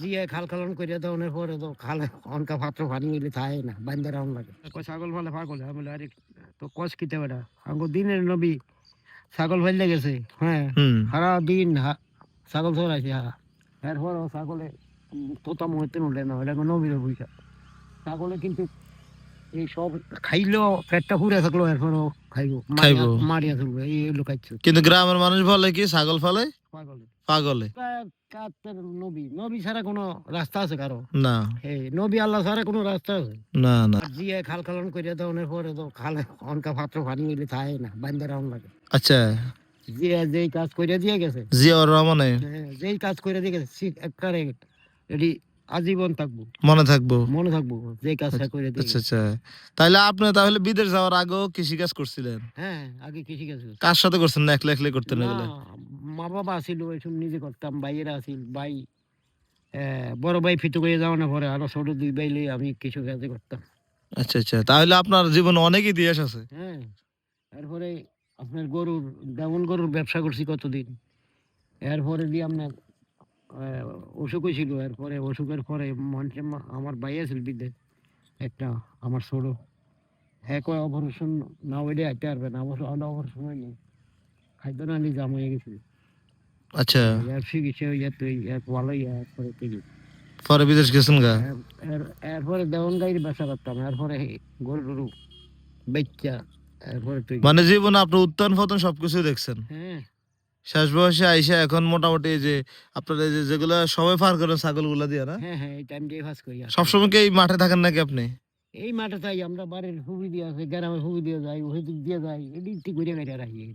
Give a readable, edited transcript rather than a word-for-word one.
জিয়ে খাল খালন করে দেওয়ার পরে তো খালে অনকা পাত্র পানি মিলে থাকে না বান্ধে রাউন লাগে ছাগল ফালে পাগল আমি বলে আরে তো কষ কিতে বেটা আঙ্গো দিনের নবী ছাগল ফাইলে গেছে হ্যাঁ হুম সারা দিন ছাগল চড়াইছে এরপর ছাগলে তোতা মহিতে উঠলে না ওটা নবীর পয়সা ছাগলে কিন্তু এই সব খাইলেও পেটটা পুরে থাকলো এরপরও খাইবো খাইবো মারিয়া তুলবো এই লুকাইছো কিন্তু গ্রামের মানুষ বলে কি ছাগল ফালে পাগলে পাগলে কাতের নবী নবী ছাড়া কোনো রাস্তা আছে কারো না এই নবী আল্লাহ ছাড়া কোনো রাস্তা আছে না না আর জিয়ে খাল খালন করে দেওয়ার পরে তো খালে অনকা পাত্র পানি মিলে থাকে না বান্ধে রাউন লাগে আচ্ছা জিয়া যেই কাজ করে দিয়ে গেছে জিয়াউর রহমানে যেই কাজ করে দিয়ে গেছে একবারে এটি আজীবন থাকবো মনে থাকবো মনে থাকবো যে কাজটা করে দিয়ে আচ্ছা গেছে। আচ্ছা তাইলে আপনি তাহলে বিদেশ যাওয়ার আগেও কৃষিকাজ করছিলেন হ্যাঁ আগে কৃষি কাজ করছি। কার সাথে করছেন না একলা একলা করতেন না এগুলা মা বাবা আসিল এসব নিজে করতাম ভাইয়েরা আসিল ভাই বড় ভাই ফিতু করে যাওয়ার পরে আরো ছোট দুই ভাই লিয়ে আমি কিছু কাজ করতাম আচ্ছা আচ্ছা তাহলে আপনার জীবনে অনেক ইতিহাস আছে হ্যাঁ এরপরে আপনার গরুর যেমন গরুর ব্যবসা করছি কতদিন এরপরে দিয়ে আপনার অসুখ হয়েছিল এরপরে অসুখের পরে মানুষের আমার ভাই আছিল বিদেশ একটা আমার ছোট হ্যাঁ কয় অপারেশন না হইলে হাঁটতে পারবে না অপারেশন হয়নি খাদ্য না নিয়ে জাম হয়ে গেছিল আচ্ছা এর চিকিৎসা হইয়া তুই এক ভালো এরপরে তুই পরে বিদেশ গেছেন গা এরপরে দেওয়ান গাড়ির ব্যবসা করতাম এরপরে গরু টরু বেচা এরপরে তুই মানে জীবনে আপনি উত্থান পতন সবকিছু দেখছেন হ্যাঁ শেষ বয়সে আইসা এখন মোটামুটি এই যে আপনার এই যে যেগুলো সময় পার করেন ছাগল গুলা দিয়ে না হ্যাঁ হ্যাঁ এই টাইম দিয়ে ফাঁস করি সবসময় কি এই মাঠে থাকেন নাকি আপনি এই মাঠে তাই আমরা বাড়ির হুবি দিয়ে আছে গ্রামের হুবি দিয়ে যাই ওই দিক দিয়ে যাই এদিক দিয়ে ঘুরে ঘুরে রাখি